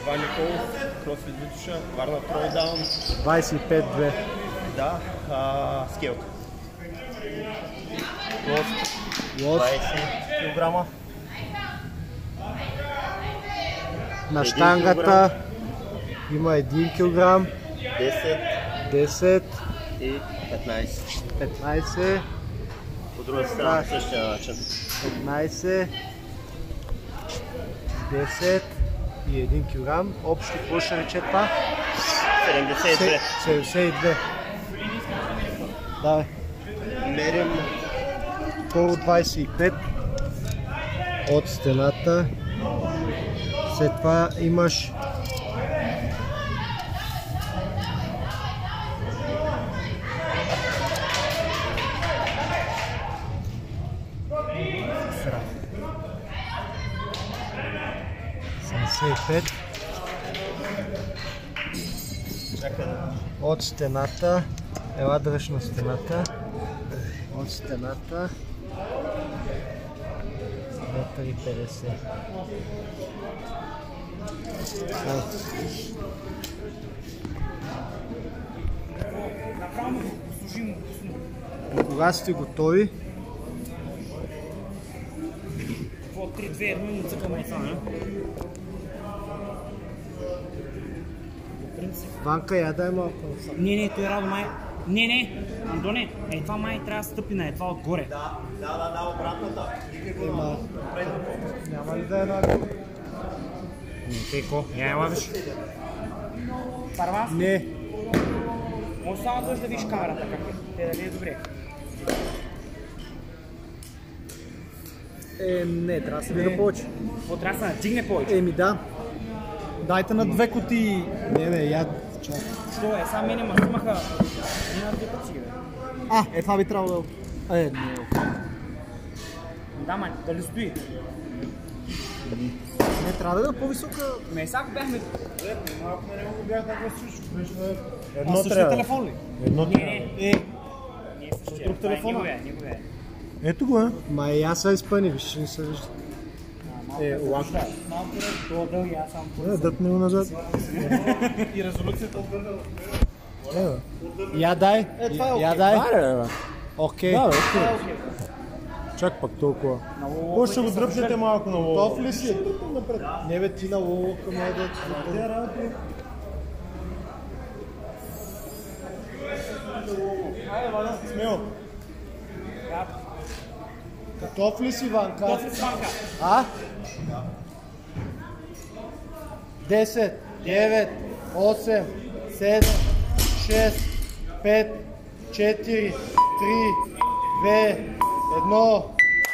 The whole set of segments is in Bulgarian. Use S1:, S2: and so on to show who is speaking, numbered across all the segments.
S1: Иван Николов, Кросфит Витоша, Варна Тройдаун.
S2: 25-2.
S1: Да, скелка. Лост. 20 кг.
S2: На щангата има 1 кг. 10
S1: и
S2: 15.
S1: По друга страна по същия начин.
S2: 15, 10 и 1 кг. Общо какво ще рече това?
S1: 72.
S2: 72. Давай.
S1: Мерим
S2: Първо 25 от стената. След това имаш от стената. Ела дръж на стената. От стената. 3,50. Кога сте готови?
S3: 3-2-1 цъкаме това, не?
S2: Ванка, я дай малко.
S3: Не, той Радо май... Не, Андоне, това май трябва да стъпи на това отгоре.
S1: Да, обратната.
S2: Няма ли да е на...
S3: Тейко, я лавиш. Първа?
S2: Не.
S3: Може само да видиш камерата как е. Дали е добре.
S2: Не, трябва да се вида повече.
S3: Какво трябва да се надигне повече?
S2: Да. Дайте на 2 кутии. Не, я... Чакай.
S3: Що е? Сега мене ма снимаха. Не на 2 кутии, бе.
S2: Това би трябвало да... Не.
S3: Да, май, дали стои?
S2: Не, трябва да е по-висока.
S3: Сега бяхме...
S1: Малко не го бях да гласиш.
S2: Едно трябва.
S3: Телефон ли?
S2: Едно
S3: Не. Не е същия.
S2: Друг телефон.
S3: Неговия.
S2: Ето го, Май аз са изпъни, виж, не се вижда.
S3: Малко по-дълги, аз само
S2: Дъпни го назад.
S1: И резолюцията отгърна.
S2: Я дай. Я дай. Окей. Чак пак толкова.
S1: Какво ще го дръпнете малко на лово?
S2: Готов ли си? Не бе, ти на лововка мога да...
S1: Айде, Ваня, смело.
S2: Готов ли си, Ванка?
S3: Готов ли си, Ванка?
S2: 10, 9, 8, 7, 6, 5, 4, 3, 2, 1,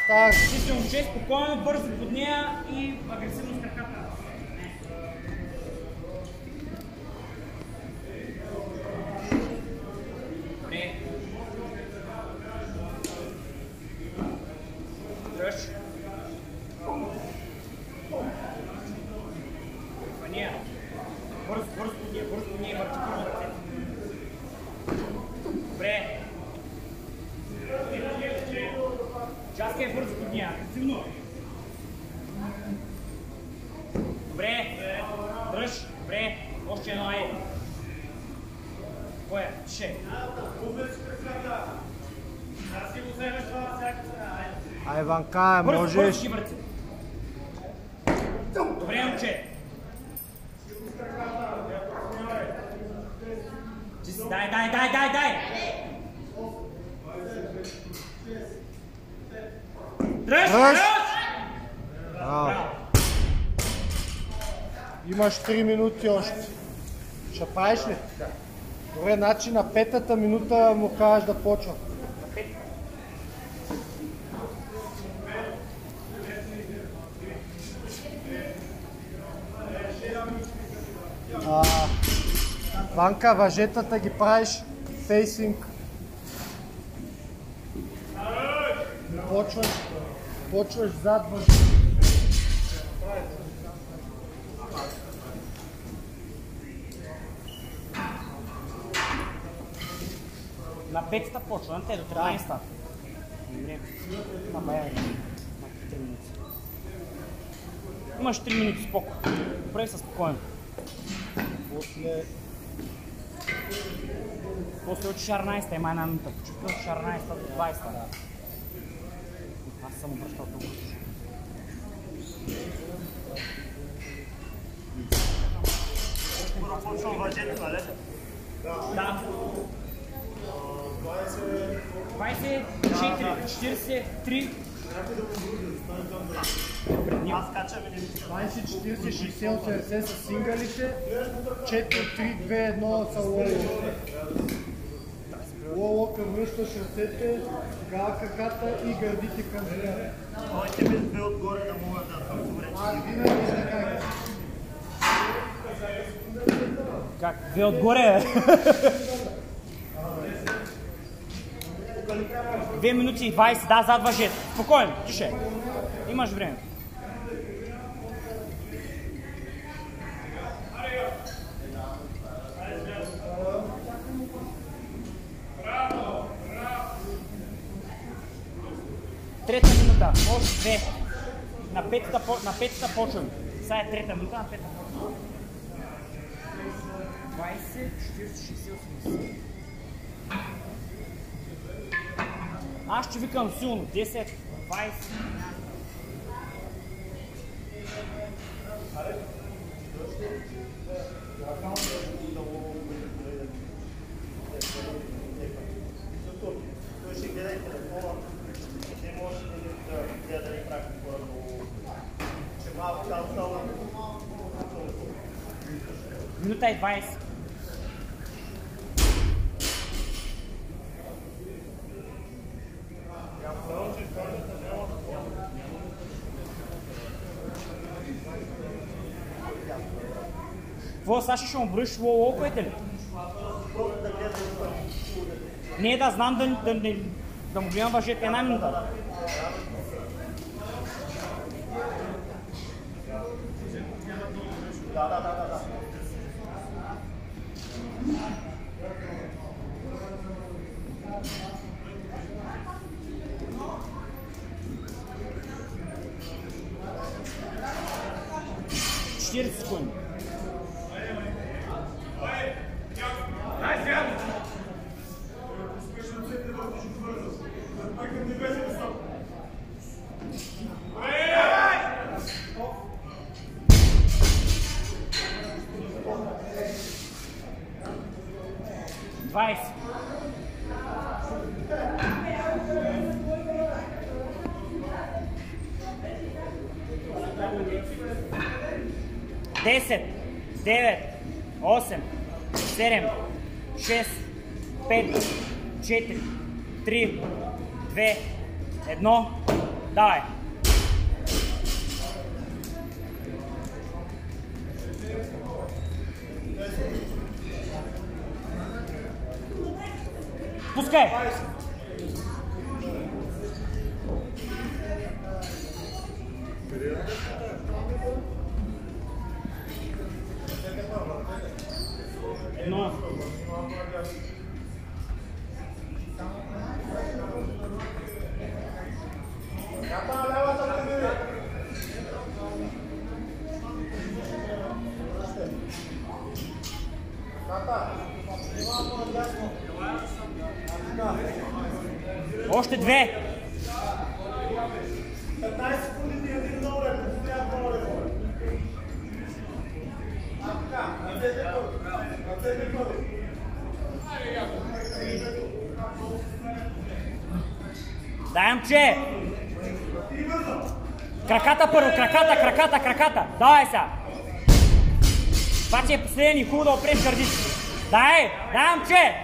S2: старт!
S3: Чисти момче, спокойно, бързо под нея и агресивно с краката. Дръж. Ваня. Бързо под нея, и върти първо ръце. Добре. Часка е бързо под нея, агресивно. Добре. Дръж. Добре. Още едно е. Кой е? Ще.
S2: Ай, Ванка, можеш.
S3: Добре, момче. Дай! Дръж!
S2: Браво. Имаш 3 минути още. Ще правиш ли? Добре, значи на 5-та минута му кажеш да почва. Ванка, въжетата ги правиш фейсинг. Почваш зад въжетата.
S3: На 5-та почва, на те до 13-та. Добре. На бая. На 3 минути. Имаш 3 минути споко. Прави се спокойно. После от 14-та има една минута. Почекай от 14-та до 20-та. Аз съм обръщал тук.
S1: Почвам въжето, нали?
S3: Да. 24, 43.
S1: Аз качам или...
S2: 20, 40, 60, 80 са сингалите, 4, 3, 2, 1 са лоу-лоу. Лоу-лоу към връщаш ръцете, тогава краката и гърдите към земята.
S1: Моите ми две отгоре да могат да съм добре.
S2: Винаги е така.
S3: Как? Две отгоре? 2 минути и 20, да, зад въжет. Спокойно, тише. Имаш време. Трета минута, още две. На петата почваме. Сега е трета минута, на петата почваме. 20, 40, 60, 80. Аз ще викам силно. 10, 20.
S1: Той ще гледа и телефона. Не може да гледа да ни прави хората. Че малко там става.
S3: Минута и 20. Какво, Саши, ще му броиш лоу-лоуковете ли? Не, да знам да му гледам въжете една минута.
S1: Да.
S3: 40 секунди. Десет, 9, 8, 7, 6, 5, 4, 3, 2, 1. Давай! Пускай! Едно. Още две.
S1: 15 секунди и един долу ред.
S3: Дай, момче! Краката първо, краката! Давай сега! Това, че е последен и хубаво да опреш гърдите. Дай, момче!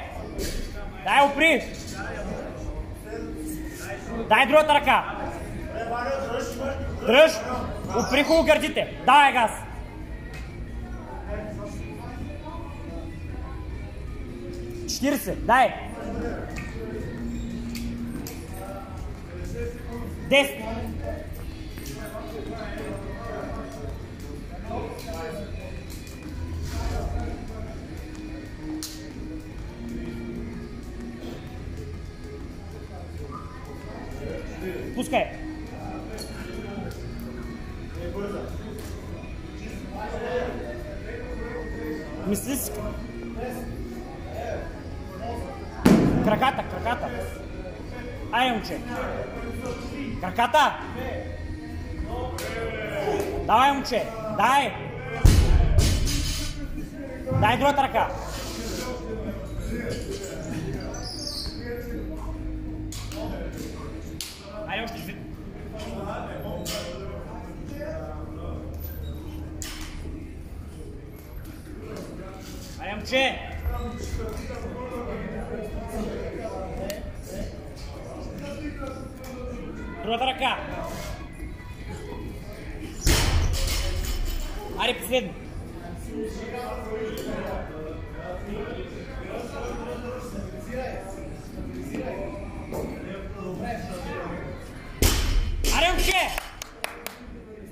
S3: Дай, опри! Дай другата ръка! Дръж! Опри хубаво гърдите! Давай газ! Дай! 10. Пускай. Мисли си. Краката, краката. Айде, момче. Краката. Давай, момче. Дай. Дай другата ръка. Айде, още ще. Айде, момче. Другата ръка. Айде, последно. Айде, момче!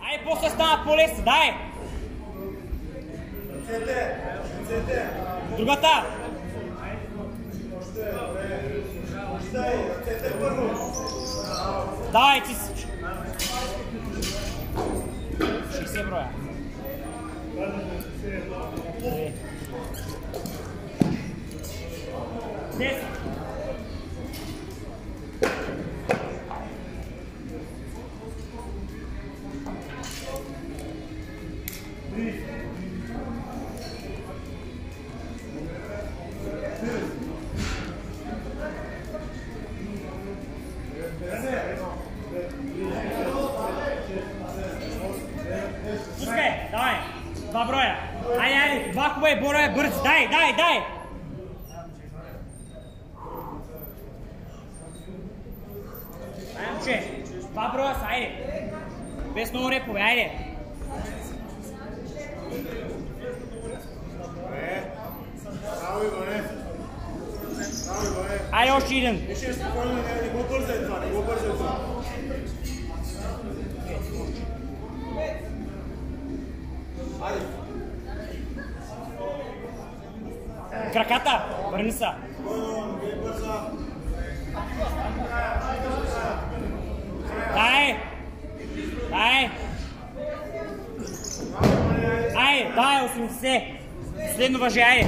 S3: Айде, после станат по-лесно, дай! Другата! Давай, ти си! 60 броя. Десет. Пускай, давай, 2 броя. Айде, 2 хубави броя, бързи, дай. Айде, момче, 2 броя са, айде. Без много репове, айде. Айде, още един. Краката, върни са. Дай! Дай, 80. Последно въже, айде.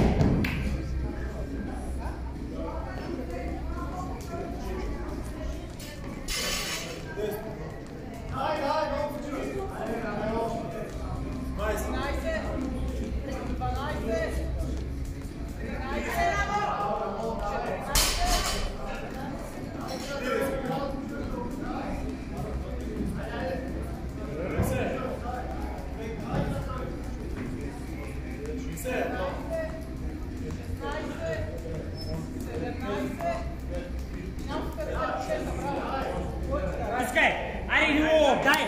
S3: Пускай! Айде, Любо, дай!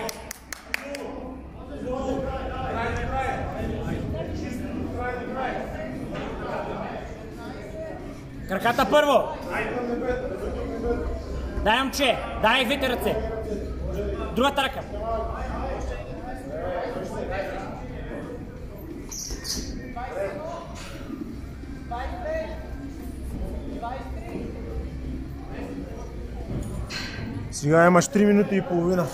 S3: Краката първо! Дай, момче! Дай двете ръце! Другата ръка!
S2: Сега имаш 3 минути и половина.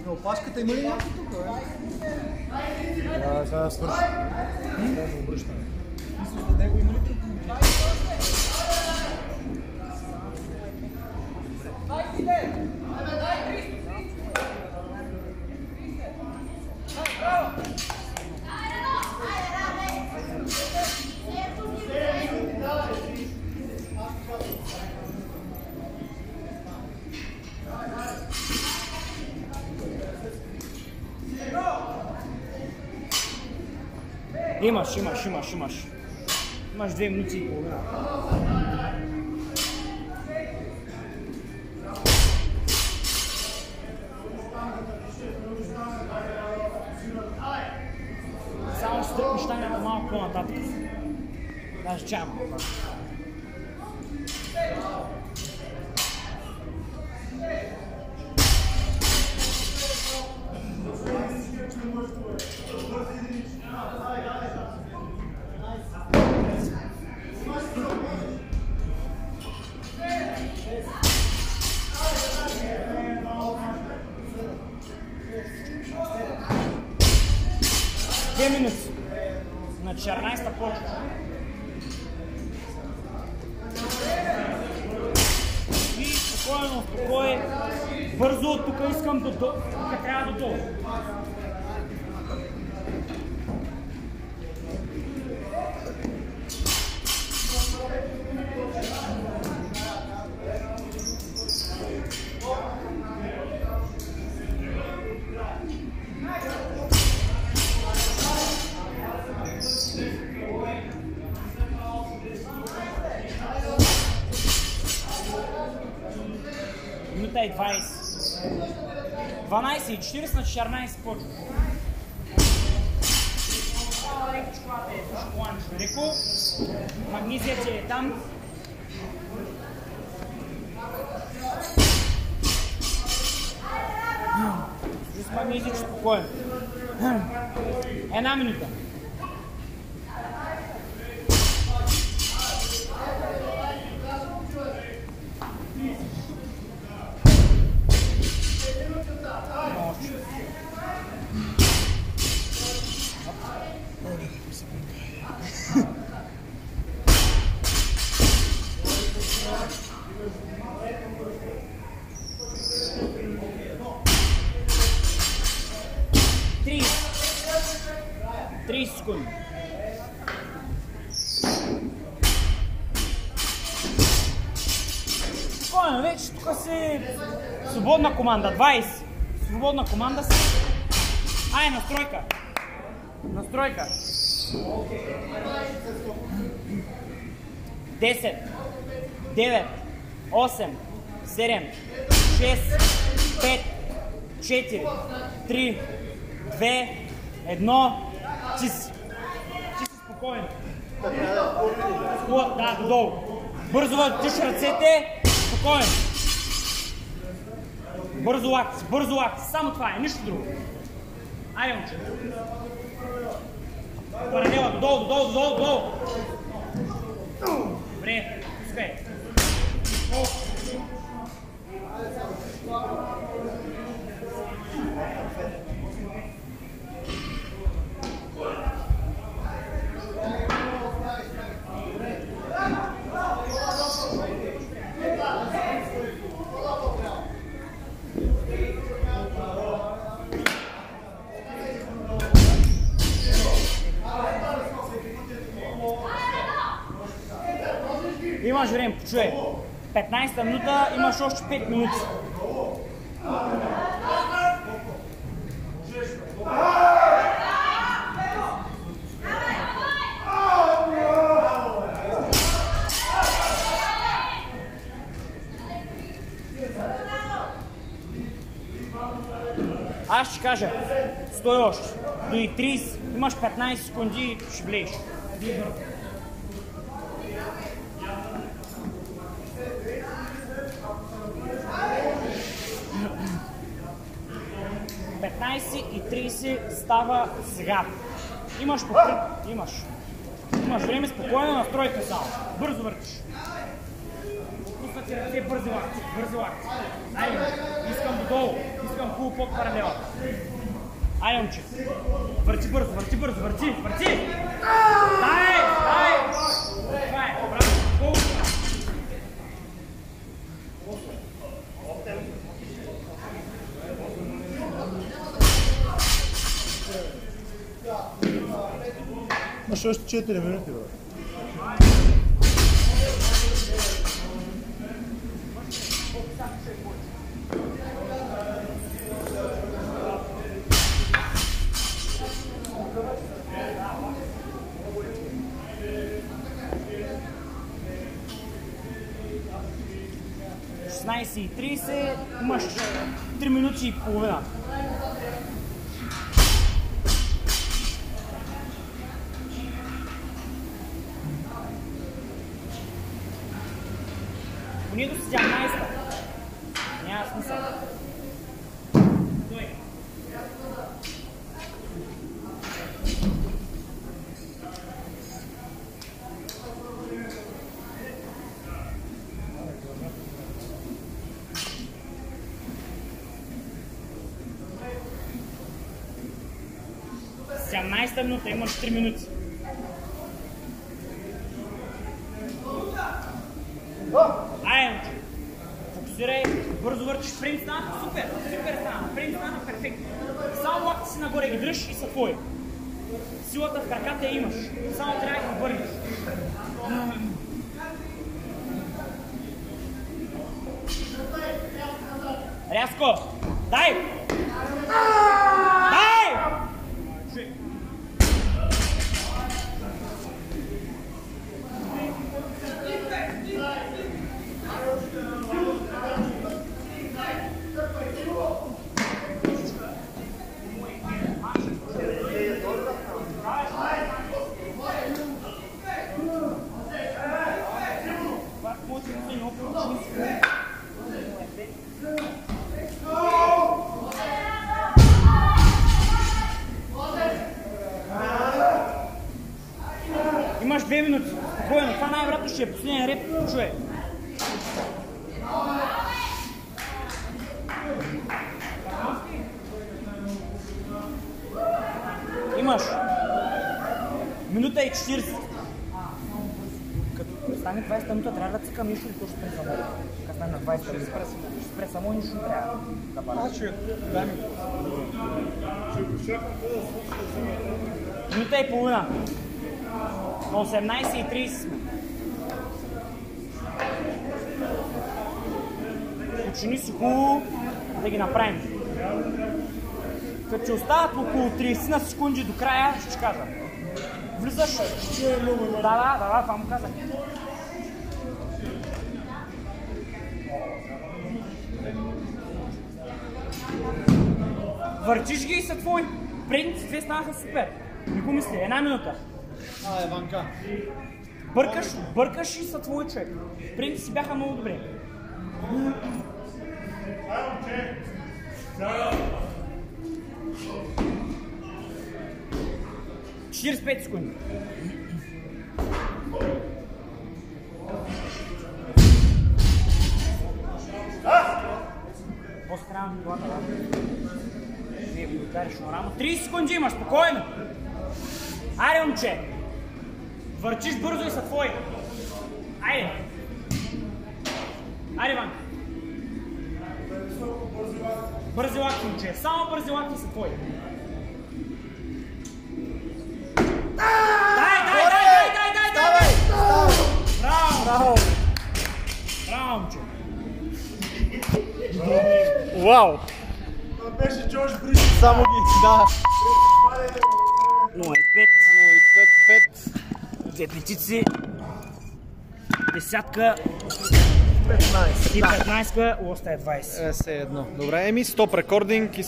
S4: На опашката има ли някой тук?
S2: Да, сега да свърши. Да обръщаме.
S4: Мисля, за него има ли друг?
S3: Имаш. Имаш 2 минути и половина. Само ще стъпнеш танята малко по-нататък. Даже чама. 2 минути. На 14-та почва. И спокойно, спокойно. Бързо от тук искам до долу. Тук трябва до долу. Минута и 20. 12 и 40 на 14 почва. Лекичката е шоколадничко леко. Магнезият е там. С магнезият спокойно. 1 минута. Секунди. Спокойно, вече тук си свободна команда. 20. Свободна команда си. Ай, настройка. Настройка. 10, 9, 8, 7, 6, 5, 4, 3, 2, 1. Ти си спокойно. Да, додолу. Бързо въртиш ръцете. Спокойно. Бързо лакти, бързо лакти. Само това е, нищо друго. Айде, момче. Паралела, додолу, додолу, додолу, додолу. Добре, пускай. Имаш време, чуе. 15-та минута, имаш още 5 минути. Аз ще кажа, стой още. До и 30, имаш 15 секунди и ще влезеш. 15:30 става сега. Имаш покрит, имаш. Имаш време, спокойно, настройка само. Бързо въртиш. Пусна ти ръце, бързи лакти, бързи лакти. Айде, искам додолу, искам хубаво под паралела. Айде, момче. Върти бързо, върти бързо, върти, върти! Дай, дай! Това е, браво, хубаво.
S2: Имаш още 4 минути, бе.
S3: И 30, имаш 3 минути и половина. Поне до 17-та. Няма смисъл. Стой. 17-та минута, имаш 3 минути. Айде, момче. Фокусирай, бързо върчиш, принт стана, супер, супер стана, принт стана, перфектно. Само лакти си нагоре ги дръж и са твои. Силата в краката я имаш, само трябва да ги върнеш. Рязко! Дай! Дай! Имаш 2 минути. Спокойно. Това най-вероятно ще е последния реп, човек. Имаш. Минута и 40. Като стане 20 минута, трябва да цикам нищо ли то ще спре само. Като стане на 20 минута. Ще спре само и нищо не трябва. Минута и половина. На 18:30 сме. Учени си хубаво да ги направим. Като че остават около 30 на секунди до края, ще кажа. Влизаш. Да, това му казах. Въртиш ги и са твои. Предните две станаха супер. Не го мисли, 1 минута.
S4: Еванка.
S3: Бъркаш и са твой човек. Предните си бяха много добре. Четиридесет 45 секунди. После трябва да глада. Вие го удариш на рамо. 30 секунди имаш, спокойно. Айде, момче. Върчиш бързо и са твои. Айде. Айде, Ванка. Бързи лакти, момче. Само бързи лакти са твои. Дай! Браво! Браво, момче.
S2: Вау!
S1: Това беше Джош Бриш.
S2: Само ги, да.
S3: 0,5.
S2: 5.
S3: Две петици. Десятка.
S2: 15.
S3: И 15, лоста е 20.
S2: Все едно. Добре, еми, стоп рекординг.